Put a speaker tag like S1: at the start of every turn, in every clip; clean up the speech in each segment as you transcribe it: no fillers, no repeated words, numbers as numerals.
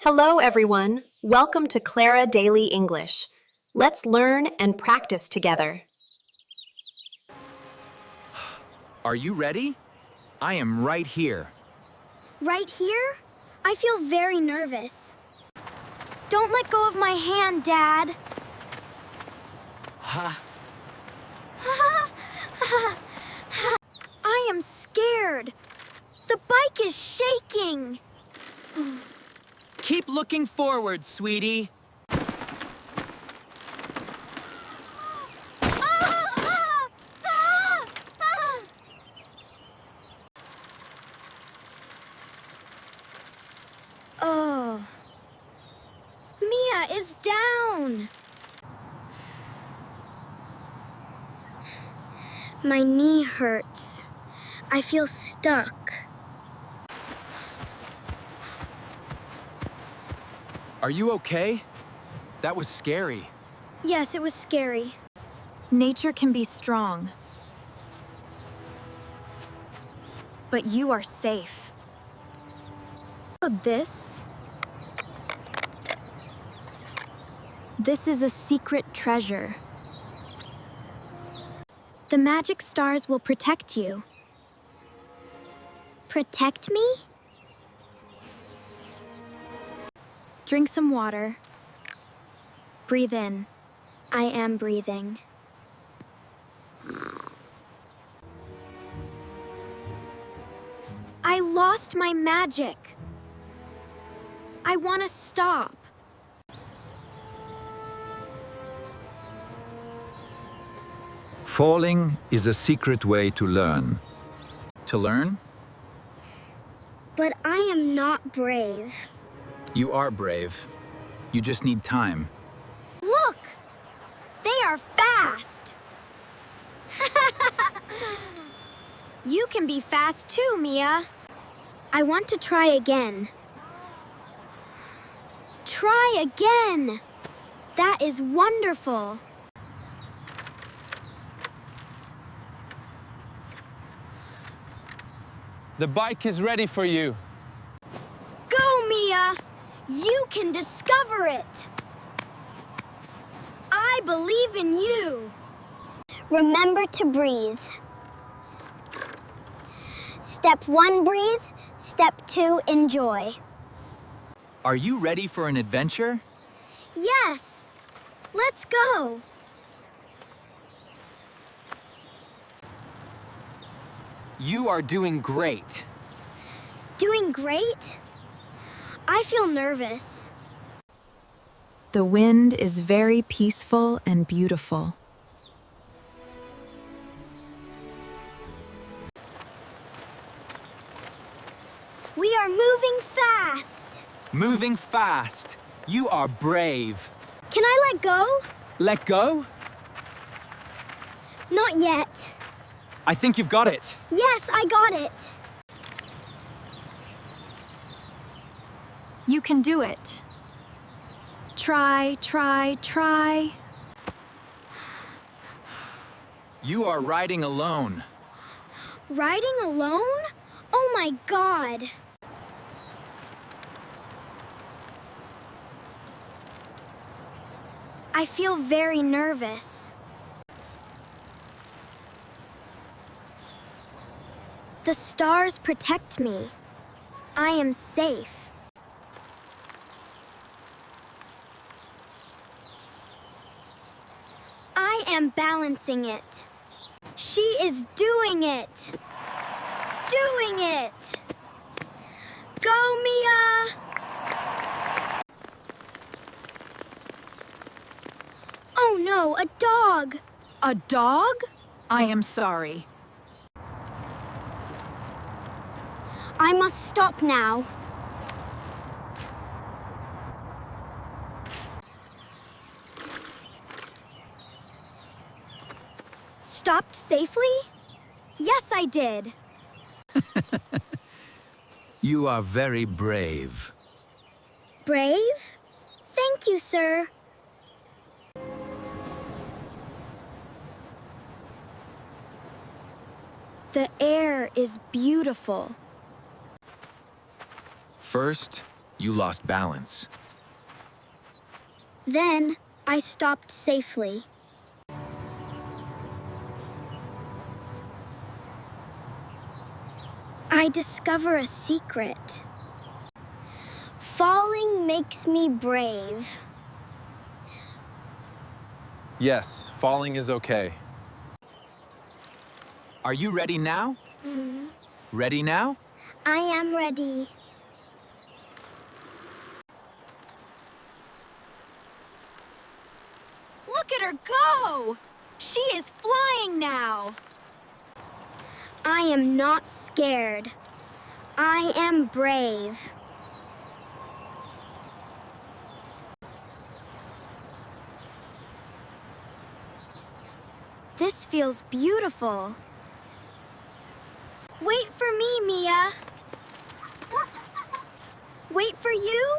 S1: Hello, everyone. Welcome to Clara Daily English. Let's learn and practice together.
S2: Are you ready? I am right here.
S3: Right here? I feel very nervous. Don't let go of my hand, Dad.
S2: Ha!
S3: I am scared. The bike is shaking.
S2: Keep looking forward, sweetie.
S3: Oh. Mia is down. My knee hurts. I feel stuck.
S2: Are you okay? That was scary.
S3: Yes, it was scary.
S4: Nature can be strong, but you are safe. This is a secret treasure. The magic stars will protect you.
S3: Protect me?
S4: Drink some water. Breathe in.
S3: I am breathing.
S4: I lost my magic. I want to stop.
S5: Falling is a secret way to learn.
S2: To learn?
S3: But I am not brave.
S2: You are brave. You just need time.
S3: Look! They are fast! You can be fast too, Mia. I want to try again. Try again! That is wonderful.
S6: The bike is ready for you.
S3: Go, Mia! You can discover it! I believe in you! Remember to breathe. Step 1, breathe. Step 2, enjoy.
S2: Are you ready for an adventure?
S3: Yes! Let's go!
S6: You are doing great.
S3: Doing great? I feel nervous.
S4: The wind is very peaceful and beautiful.
S3: We are moving fast.
S2: Moving fast. You are brave.
S3: Can I let go?
S2: Let go?
S3: Not yet.
S2: I think you've got it.
S3: Yes, I got it.
S4: You can do it. Try, try, try.
S2: You are riding alone.
S3: Riding alone? Oh my God. I feel very nervous. The stars protect me. I am safe. I am balancing it. She is doing it. Doing it. Go, Mia! Oh no, a dog!
S4: A dog? I am sorry.
S3: I must stop now. Stopped safely? Yes, I did.
S5: You are very brave.
S3: Brave? Thank you, sir.
S4: The air is beautiful.
S2: First, You lost balance.
S3: Then I stopped safely. I discover a secret. Falling makes me brave.
S6: Yes, falling is okay.
S2: Are you ready now? Ready now?
S3: I am ready.
S1: Look at her go! She is flying now!
S3: I am not scared. I am brave. This feels beautiful. Wait for me, Mia. Wait for you?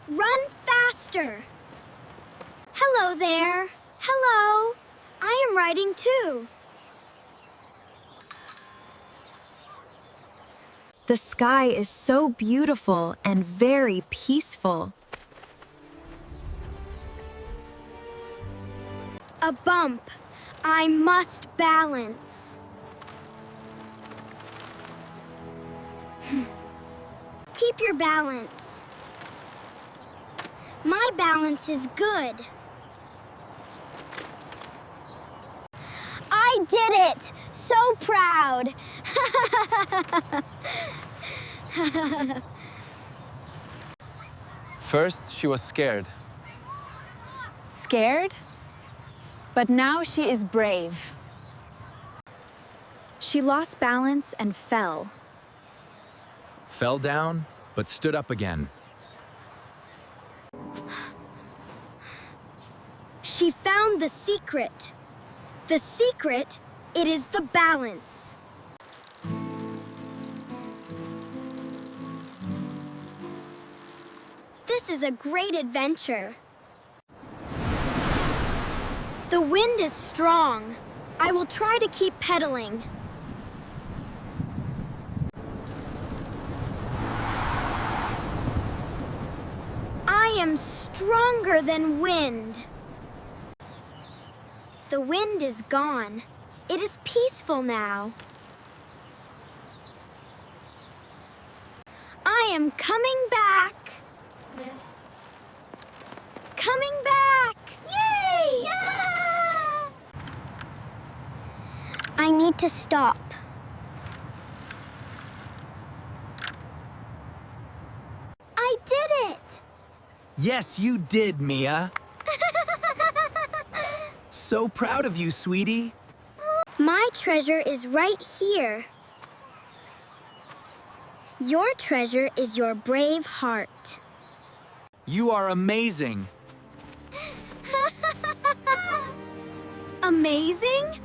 S3: Run faster. Hello there. Hello. I am riding too.
S4: The sky is so beautiful and very peaceful.
S3: A bump. I must balance. Keep your balance. My balance is good. I did it! So proud!
S6: First, she was scared.
S4: Scared? But now she is brave. She lost balance and fell.
S2: Fell down, but stood up again.
S3: She found the secret. The secret, it is the balance. This is a great adventure. The wind is strong. I will try to keep pedaling. I am stronger than wind. The wind is gone. It is peaceful now. I am coming back. Coming back! Yay! Yeah! I need to stop. I did it!
S2: Yes, you did, Mia. So proud of you, sweetie.
S3: My treasure is right here. Your treasure is your brave heart.
S2: You are amazing.
S3: Amazing?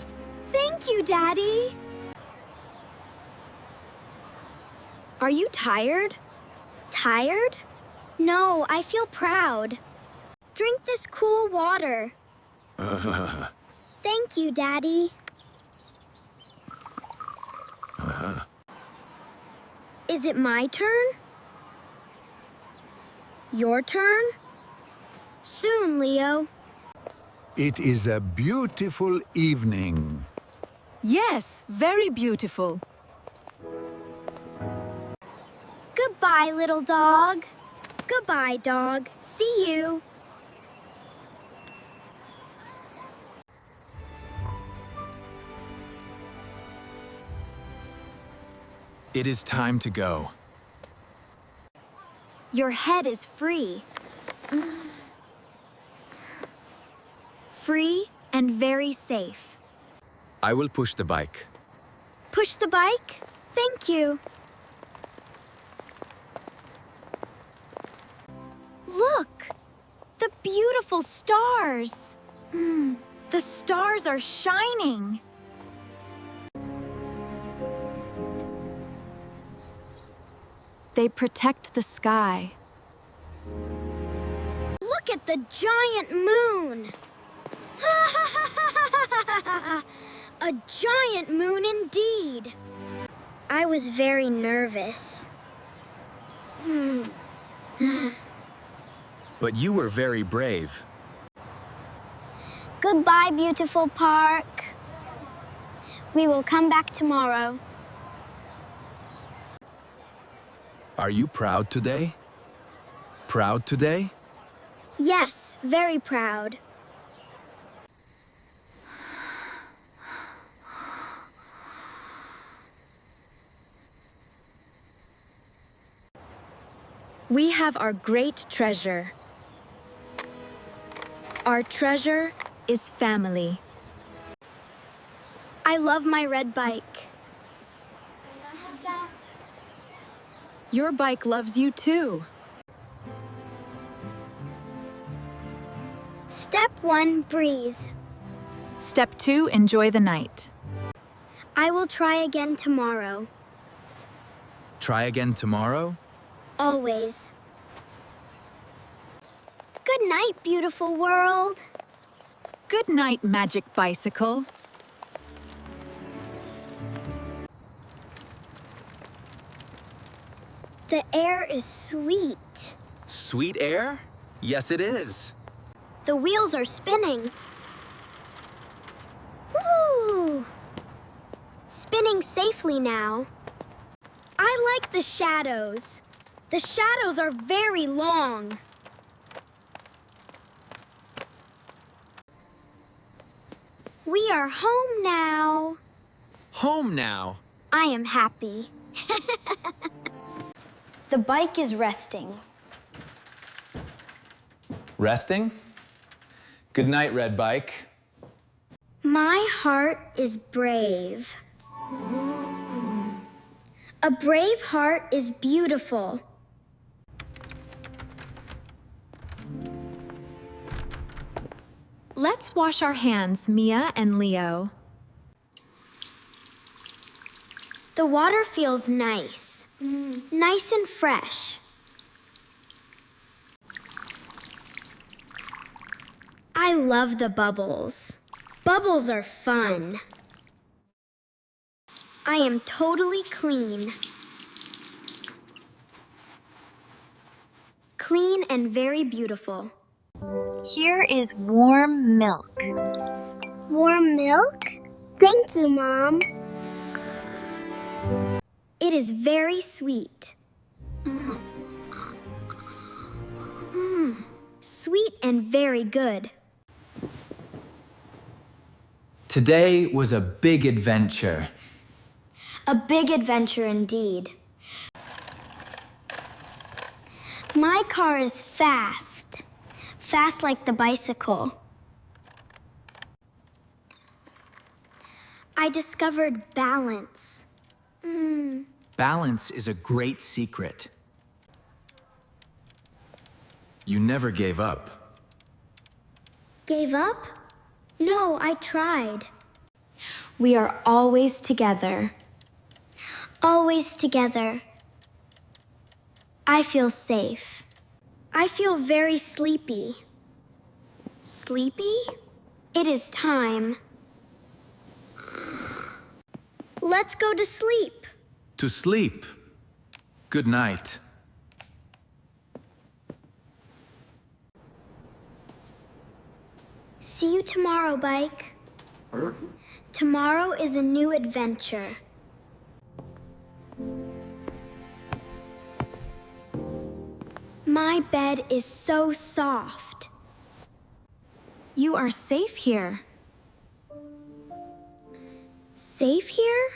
S3: Thank you, Daddy. Are you tired? Tired? No, I feel proud. Drink this cool water. Thank you, Daddy. Is it my turn? Your turn? Soon, Leo.
S5: It is a beautiful evening.
S4: Yes, very beautiful.
S3: Goodbye, little dog. Goodbye, dog. See you.
S2: It is time to go.
S3: Your head is free. Free and very safe.
S2: I will push the bike.
S3: Push the bike? Thank you. Look! The beautiful stars. The stars are shining.
S4: They protect the sky.
S3: Look at the giant moon. A giant moon indeed. I was very nervous.
S2: But you were very brave.
S3: Goodbye, beautiful park. We will come back tomorrow.
S2: Are you proud today? Proud today?
S3: Yes, very proud.
S4: We have our great treasure. Our treasure is family.
S3: I love my red bike.
S4: Your bike loves you too.
S3: Step 1, breathe.
S4: Step 2, enjoy the night.
S3: I will try again tomorrow.
S2: Try again tomorrow?
S3: Always. Good night, beautiful world.
S4: Good night, magic bicycle.
S3: The air is sweet.
S2: Sweet air? Yes, it is.
S3: The wheels are spinning. Woo! Spinning safely now. I like the shadows. The shadows are very long. We are home now.
S2: Home now.
S3: I am happy. The bike is resting.
S6: Resting? Good night, red bike.
S3: My heart is brave. A brave heart is beautiful.
S4: Let's wash our hands, Mia and Leo.
S3: The water feels nice. Nice and fresh. I love the bubbles. Bubbles are fun. I am totally clean. Clean and very beautiful.
S1: Here is warm milk.
S3: Warm milk? Thank you, Mom. It is very sweet. Sweet and very good.
S2: Today was a big adventure.
S3: A big adventure indeed. My car is fast. Fast like the bicycle. I discovered balance.
S2: Balance is a great secret. You never gave up.
S3: Gave up? No, I tried.
S4: We are always together.
S3: Always together. I feel safe. I feel very sleepy. Sleepy? It is time. Let's go to sleep.
S2: To sleep. Good night.
S3: See you tomorrow, bike. Tomorrow is a new adventure. My bed is so soft.
S4: You are safe here.
S3: Safe here?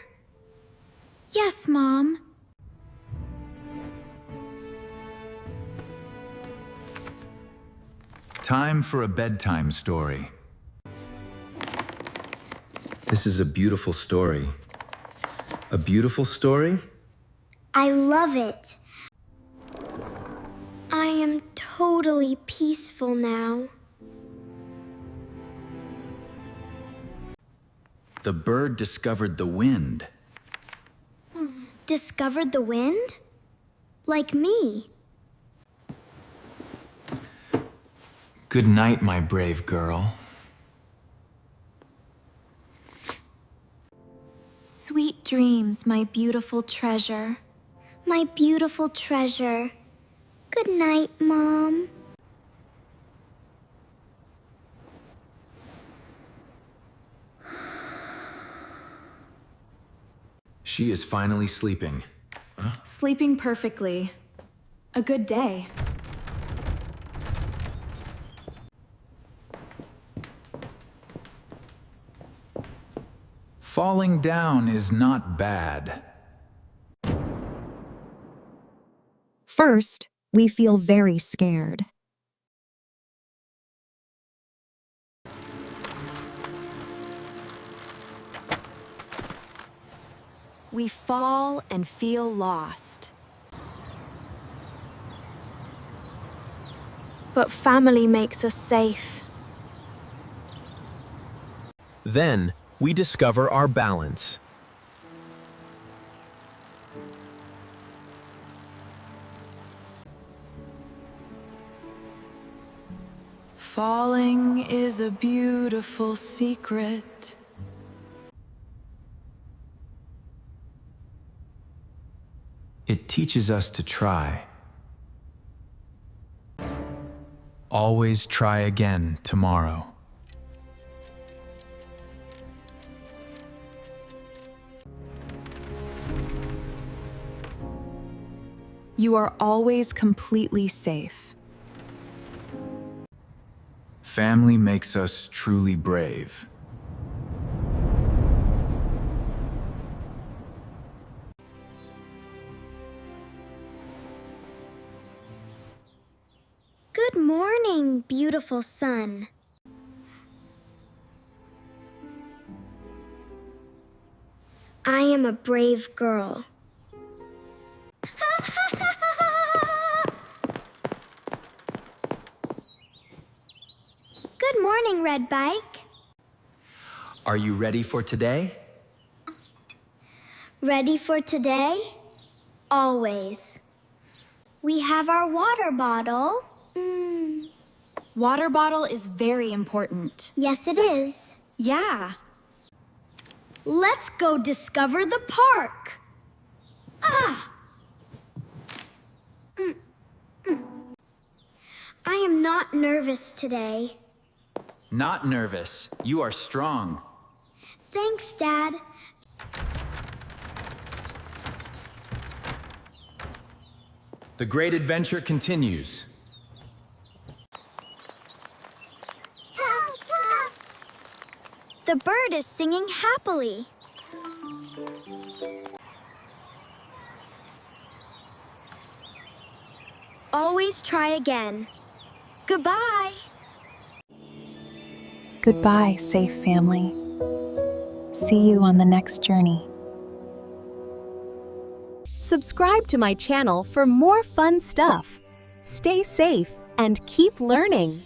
S4: Yes, Mom.
S2: Time for a bedtime story. This is a beautiful story. A beautiful story?
S3: I love it. I am totally peaceful now.
S2: The bird discovered the wind.
S3: Discovered the wind? Like me.
S2: Good night, my brave girl.
S4: Sweet dreams, my beautiful treasure.
S3: My beautiful treasure. Good night, Mom.
S2: She is finally sleeping.
S4: Sleeping perfectly. A good day.
S7: Falling down is not bad.
S1: First, we feel very scared. We fall and feel lost.
S3: But family makes us safe.
S8: Then, we discover our balance.
S4: Falling is a beautiful secret.
S7: It teaches us to try. Always try again tomorrow.
S4: You are always completely safe.
S7: Family makes us truly brave.
S3: Good morning, beautiful sun. I am a brave girl. Good morning, Red Bike.
S2: Are you ready for today?
S3: Ready for today? Always. We have our water bottle.
S4: Water bottle is very important.
S3: Yes, it is.
S4: Yeah.
S3: Let's go discover the park. I am not nervous today.
S7: Not nervous. You are strong.
S3: Thanks, Dad.
S2: The great adventure continues.
S3: The bird is singing happily. Always try again. Goodbye.
S4: Goodbye, safe family. See you on the next journey.
S1: Subscribe to my channel for more fun stuff. Stay safe and keep learning.